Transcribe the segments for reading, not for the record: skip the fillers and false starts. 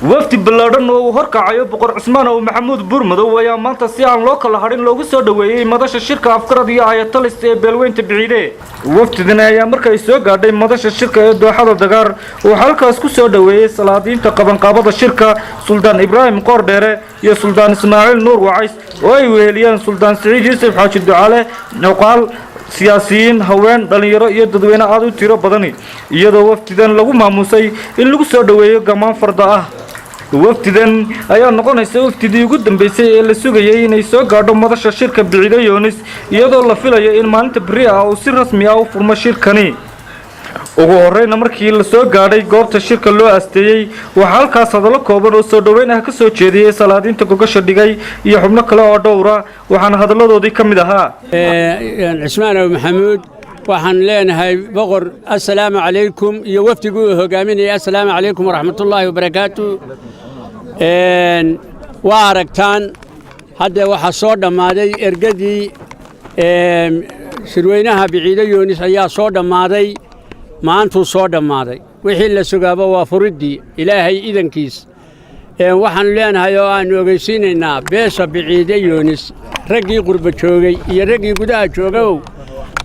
wafdi ballaaran oo horkacayo boqor Cismaan oo Maxamuud Buurmadow ayaa maanta si aan loo kala harin loogu soo dhaweeyay madasha shirka afkarad iyo ayatalis ee beelweynta Biciide wafdidan ayaa markay soo gaadhay madasha shirka ee dooxada Dagaar oo halkaas ku soo dhaweeyay salaadiinta qabanqaabada shirka Suldaan Ibraahim Qoordheere iyo Suldaan Ismaaciil Nuur Wacays oo ay weheliyeen Suldaan Saciid Yuusuf Xaaji Ducaale noqal siyaasiyiin haween dhalinyaro iyo dadweyne aad u tiro badan iyadoo wafdidan lagu maamusay in lagu soo dhaweeyo gamaan farda ah wafdidan ayaa noqonaysa wafdidii ugu dambeysay ee la sugayay inay soo gaadho madasha shirka Biciide Yoonis iyadoo la filayo in maalinta bari ah oo si rasmi ah u furmo shirkani ugu horreyn markii la soo gaadhay goobta shirka loo asteeyay waxa halkaas hadallo kooban oo soo dhaweyn ah ka soo jeediyay salaadiinta gogasha dhigay iyo xubno kale oo dhowra waxaana hadalladoodii ka mid ahaa Cismaan Maxamuud waxaan leenahay boqor assalaamu calaykum iyo wafdigu hogaaminaya assalaamu calaykum waraxmatullaahi wabarakaatu waa aragtaan hadda waxa soo dhammaaday ergadii shirweynaha Biciide Yoonis ayaa soo dhammaaday maantuu soo dhammaaday wixii la sugaaba waa furidii ilaahay idankiis waxaan leenahay oo aan ogeysiinaynaa beesha Biciide Yoonis raggii qurba joogay iyo raggii gudaha joogow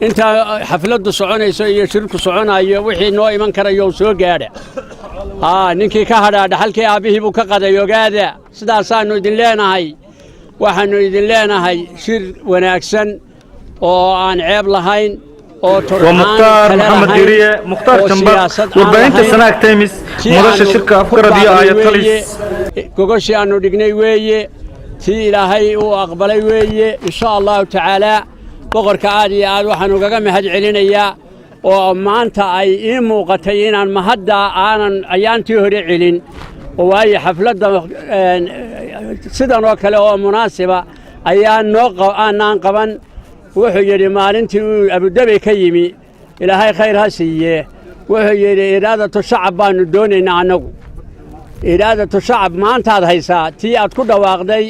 inta xafladdu soconayso iyo shirku soconayo wixii noo iman karayo soo gaadha ninkii ka hadhaadha halkii aabihii buu ka qaday ogaada sidaasaanu idin leenahay waxaanu idin leenahay shir wanaagsan oo aan ceeb lahayn oo ومختار محمد ديريه مختار جنبر وباينت سناك تيمس مدشة شركة أفكار دي آياتاليس gogoshi aanu dhignay weeye tii ilaahay uu aqbalay weeye insha Allah taala boqorka aad iyo aad waxaan ugaga mahad celinayaa oo maanta ay ii muuqatay inaan mahadda aanan ayaantii hore celin oo waayo xafladda sidan oo kale oo munaasiba ayaan aanan qaban wuxuu yiri maalintii uu Abu Dhabi ka yimi ilaahay khayr ha siiye wuxuu yiri iraadatu shacab baanu doonaynaa anagu iraadatu shacab maanta aad haysaa tii aad ku dhawaaqday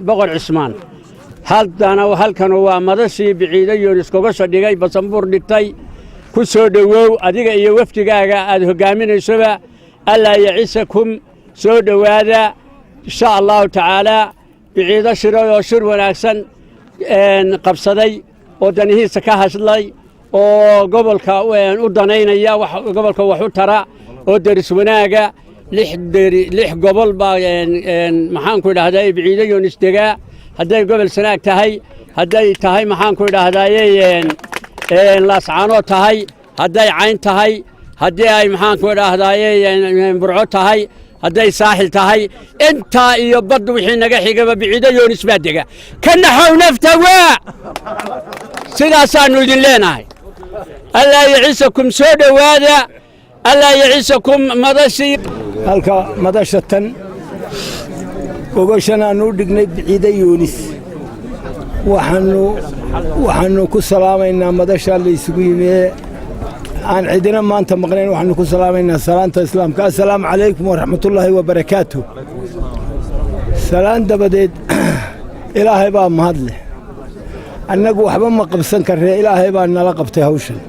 boqor Cismaan haddana halkan waa madashii Biciide Yoonis gogasha dhigay basanbuur dhigtay ku soo dhawow adiga iyo wafdigaaga aad hogaaminaysaba alla yacisakum soo dhawaada insha Allah taala Biciide shir wanaagsan qabsaday oo danihiisa ka hadlay oo gobolka u danaynaya gobolka wax u tara oo daris wanaaga lix gobol baa maxaan ku idhaahdaa Biciide Yoonis degaa hadday gobol sanaag tahay hadday tahay maxaan ku idhaahdaa laascaano tahay hadday cayn tahay haddii ay maxaan ku idhaahdaa burco tahay hadday saaxil tahay inta iyo bad wixii naga xigaba Biciide Yoonis baa dega kana xaw nafta waa sidaasaanu idin leenahay alla yacisakum soo dhawaada alla yacisakum madashi halka madashatan gogoshan aanu dhignay Biciide Yoonis waxaanu ku salaamaynaa madasha la isugu yimee aan cidina maanta maqnayn waxaanu ku salaamaynaa salaanta islaamka assalaamu calaykum waraxmatullaahi wabarakaatuh salaan dabadeed ilaahay baa mahad leh annagu waxba ma qabsan karnaa ilaahay baa nala qabtay hawshan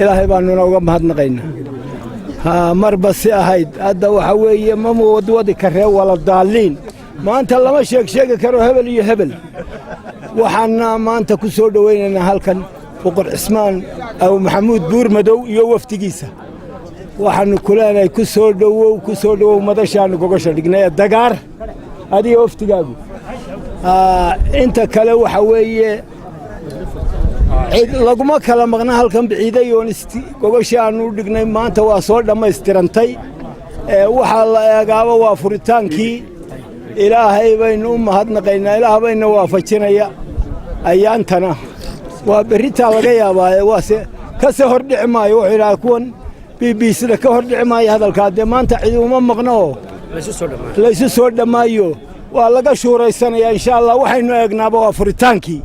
ilaahay baanuna uga mahadnaqaynaa marba si ahayd hadda waxa weeye ma wadwadi karee wala daaliin maanta lama sheegi karo hebel iyo hebel waxaana maanta ku soo dhaweynaynaa halkan boqor Cismaan aw Maxamuud Buurmadow iyo waftigiisa waxaanu kuleenay ku soo dhawow madashaanu gogasha dhignay Dagaar adiga waftigaagu inta kale waxa weeye laguma kala maqna halkan Biciide Yoonis gogasha aanu dhignay maanta waa soo dhamaystirantay waxa la eegaaba waa furitaankii ilaahay baynu u mahadnaqaynaa ilaahay bayna waafajinaya ayaantana waa beritaa laga yaabaa waase ka soo hordhici maayo wuxuu yidhaha kuwan BBC-da ka hordhici maayo hadalkaa dee maanta cidi uma maqno laysu soo dhammaayo waa laga shuuraysanayaa insha Allah waxaynu eegnaaba waa furitaankii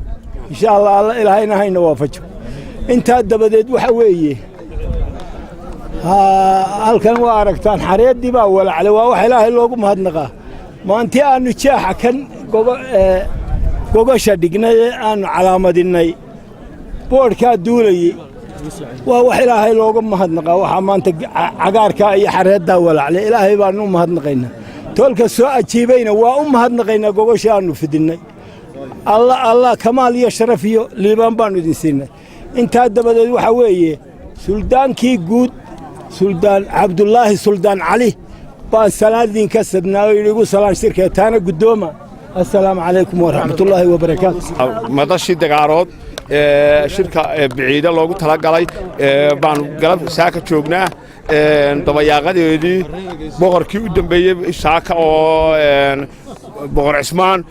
insha Allah ilaahayna hayna waafajo intaa dabadeed waxa weeye halkan waa aragtaan xareedii baa walaclay waa wax ilaahay loogu mahadnaqaa maantii aanu jaaxa kan gogasha dhignay aanu calaamadinay boodhkaa duulayey ووحي إلهي لوغم مهدنقا وحمان عقاركا أي حرهد داول عليه إلهي بانو مهدنقينا تولك السوء أجيبين وأم مهدنقينا قوشانو في ديني الله كمال يشرفيو ليبان بانو دينسينا انت هدبادو وحاوية سلطان كي قود سلطان عبد الله سلطان علي بان سلادين كسبنا ويقول سلام شركة تانا قدوما السلام عليكم ورحمة الله وبركاته مدشي دقارود شركة بعيدة لوغو تلاقالي بان قلب ساكا جوغنا دباياغاديدي بوغر كي ودنبيه ساكا oo بوغر عثمان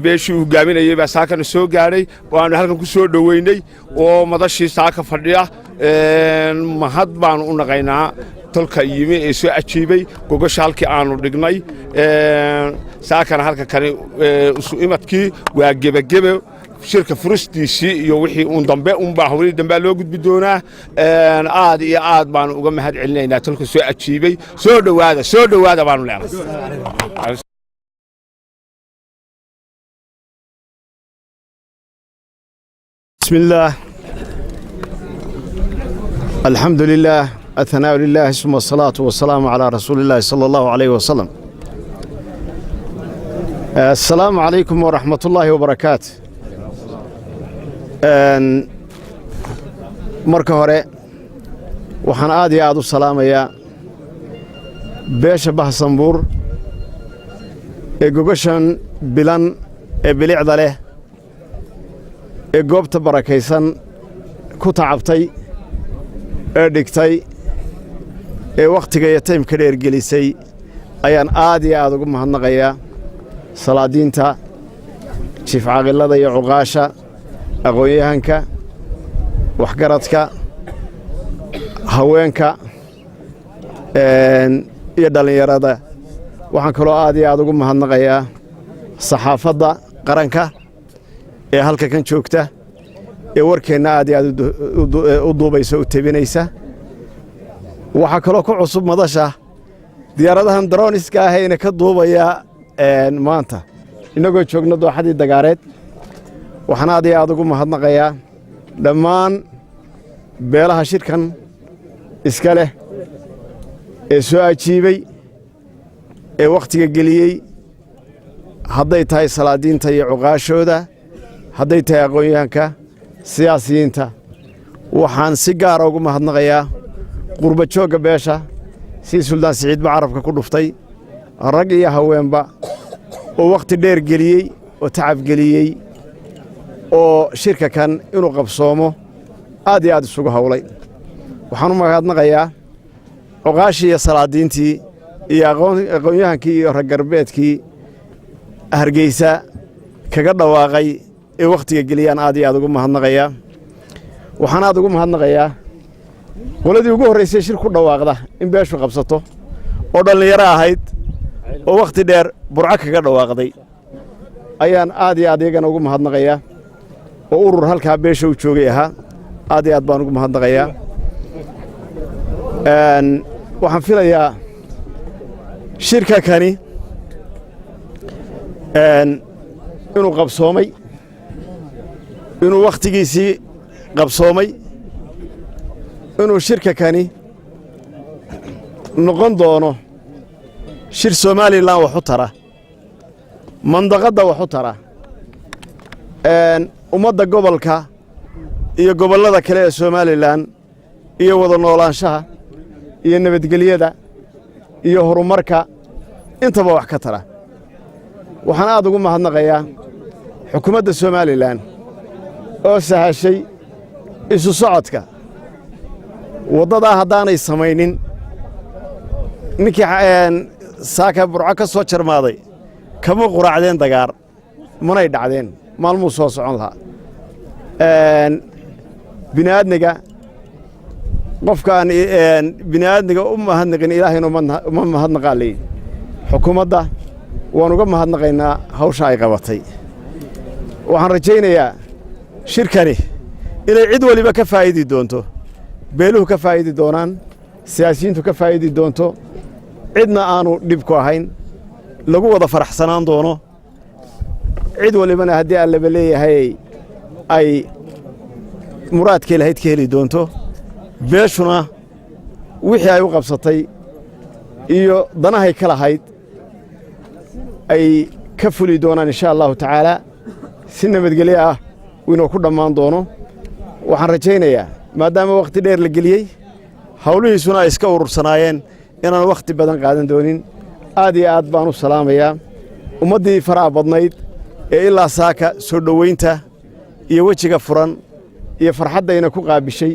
beeshii hogaaminayay baa saakana soo gaaray waanu halkan ku soo dhaweynay oo madashii saaka fadhiya mahad baan u naqaynaa tolka yimi ee soo ajiibay gogosha halkii aanu dhignay saakana halka kale isu imadkii waa gebagebe shirka furistiisii iyo wixii uun dambe baa hawlii dambe loo gudbi doonaa aad iyo aad baan uga mahad celinaynaa tolka soo ajiibay soo dhawaada baanu leenahay بسم الله الحمد لله الثناء لله ثم الصلاة والسلام على رسول الله صلى الله عليه وسلم السلام عليكم ورحمة الله وبركاته مركه هوري وحن آدي آدو السلام يا بيش بحسنبور إيقوغشان بلان بلعد له ee goobta barakaysan ku tacabtay ee dhigtay ee wakhtiga iyo taymka dheer gelisay ayaan aad iyo aad ugu mahadnaqayaa salaadiinta jiif caaqilada iyo cuqaasha aqoon-yahanka waxgaradka haweenka iyo dhallinyarada waxaan kaloo aad iyo aad ugu mahadnaqayaa saxaafadda qaranka ee halka kan joogta ee warkeenna aad iyo aad u duubaysa u tebinaysa waxaa kaloo ku cusub madasha diyaaradahan droniska ahayna ka duubaya maanta innagoo joogna dooxadii dagaareed waxaan aad iyo aad ugu mahadnaqayaa dhammaan beelaha shirkan iska leh ee soo ajiibay ee wakhtiga geliyey hadday tahay salaadiinta iyo cuqaashooda hadday tahay aqoon-yahanka siyaasiyiinta waxaan si gaara ugu mahadnaqayaa qurba joogga beesha sii suldaan siciidba carabka ku dhuftay rag iyo haweenba oo wakhti dheer geliyey oo tacab geliyey oo shirka kan inuu qabsoomo aad iyo aad isugu hawlay waxaan u mahadnaqayaa cuqaashii iyo salaadiintii iyo aqoon-yahankii iyo raggarbeedkii hargeysa kaga dhawaaqay ee wakhtiga geliyaan aad iyo aad ugu mahadnaqayaa waxaan aad ugu mahadnaqayaa qoladii ugu horraysay shir ku dhawaaqda in beeshu qabsato oo dhallinyaro ahayd oo wakhti dheer burco kaga dhawaaqday ayaan aad iyo aad iyagana ugu mahadnaqayaa oo urur halkaa beesha u joogay ahaa aad iyo aad baan ugu mahadnaqayaa waxaan filayaa shirka kani inuu qabsoomay inuu wakhtigiisii qabsoomay inuu shirka kani noqon doono shir somalilan wax u tara mandaqadda wax u tara ummadda gobolka iyo gobollada kale ee somalilan iyo wada noolaanshaha iyo nabadgelyada iyo horumarka intaba wax ka tara waxaan aad ugu mahadnaqayaa xukuumadda somalilan oo sahashay isu socodka waddadaa haddaanay samaynin ninkii saaka burco ka soo jarmaaday kama quraacdeen dagaar manay dhacdeen maalmuu soo socon lahaa bini'aadniga qofkaan bini'aadniga u mahadnaqin ilaahayna uma mahadnaqaa leeyihi xukuumadda waan uga mahadnaqaynaa hawsha ay qabatay waxaan rajaynayaa shirkani inay cid waliba ka faa'idi doonto beeluhu ka faa'idi doonaan siyaasiyiintu ka faa'idi doonto cidna aanu dhib ku ahayn lagu wada faraxsanaan doono cid walibana haddii allaba leeyahay ay muraadkii lahayd ka heli doonto beeshuna wixii ay u qabsatay iyo danahay ka lahayd ay ka fuli doonaan insha allahu tacaala si nabadgelyo ah inuu ku dhammaan doono waxaan rajaynayaa maadaama wakhti dheer la geliyey hawlihiisuna ay iska urursanaayeen inaan wakhti badan qaadan doonin aad iyo aad baan u salaamayaa ummaddii faraha badnayd ee ilaa saaka soo dhowaynta iyo wejiga furan iyo farxaddayna ku qaabishay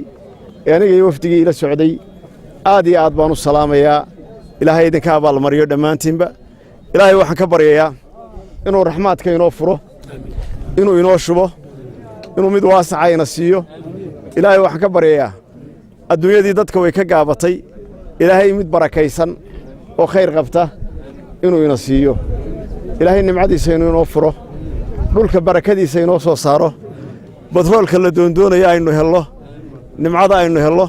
ee aniga iyo wafdigii ila socday aad iyo aad baan u salaamayaa ilaahay idinka abaalmariyo dhammaantiinba ilaahay waxaan ka baryayaa inuu raxmaadka inoo furo inuu inoo shubo inuu mid waasaca ina siiyo ilaahay waxaan ka baryayaa adduunyadii dadka way ka gaabatay ilaahay mid barakaysan oo khayr qabta inuu ina siiyo ilaahay nimcadiisa inuu inoo furo dhulka barakadiisa inoo soo saaro badroolka la doondoonaya aynu hello nimcada aynu hello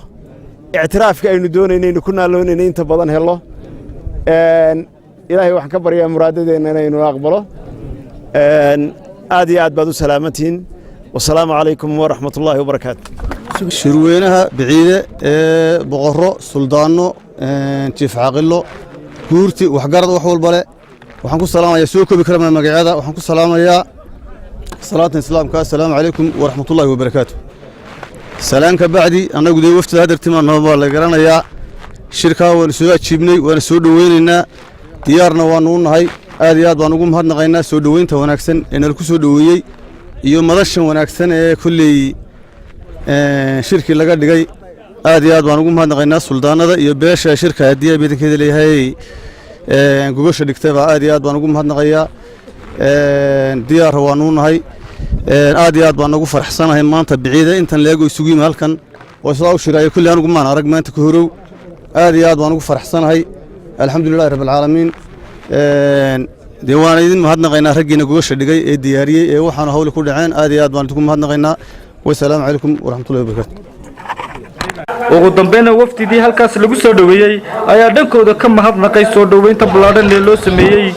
ictiraafka aynu doonaynaynu ku naaloonayna inta badan hello ilaahay waxaan ka baryaa muraadadeenna inaynu aqbalo aad iyo aad baad u salaamantihiin wasalaamu calaykum waraxmatullaahi wabarakaatu shirweynaha biciide ee boqorro suldaanno jiif caaqilo guurti waxgarad wax walba leh waxaan ku salaamayaa soo koobi karama magacyada waxaan ku salaamayaa salaata islaamka assalaamu calaykum waraxmatullaahi wabarakaatu salaan ka bacdi annagu dee waftada hadartimaanno baa la garanayaa shirkaa waanu soo ajiibnay waana soo dhoweynaynaa diyaarna waannu u nahay aad iyo aad baan ugu mahadnaqaynaa soo dhoweynta wanaagsan ee nala ku soo dhoweeyey iyo madashan wanaagsan ee kolley shirkii laga dhigay aad iyo aad baan ugu mahadnaqaynaa suldaanada iyo beesha shirka haddii ay badankeeda leeyahay gogosha dhigtayba aad iyo aad baan ugu mahadnaqayaa diyaarra waannu u nahay aad iyo aad baan ugu faraxsanahay maanta biciida intan leego isugu yimi halkan oo sidaa u shiraayo kulli anigu maan arag maanta ka horow aad iyo aad baan ugu faraxsanahay alxamdulillahi rabbilcaalamiin dee waan idin mahadnaqaynaa raggiina gogosha dhigay ee diyaariyey ee waxaanu hawli ku dhaceen aad iyo aad baan idinku mahadnaqaynaa wasalaamu calaykum waraxmatullahi wabarakaatu ugu dambayna wafdidii halkaas lagu soo dhoweeyey ayaa dhankooda ka mahadnaqay soo dhoweynta ballaadhan ee loo sameeyey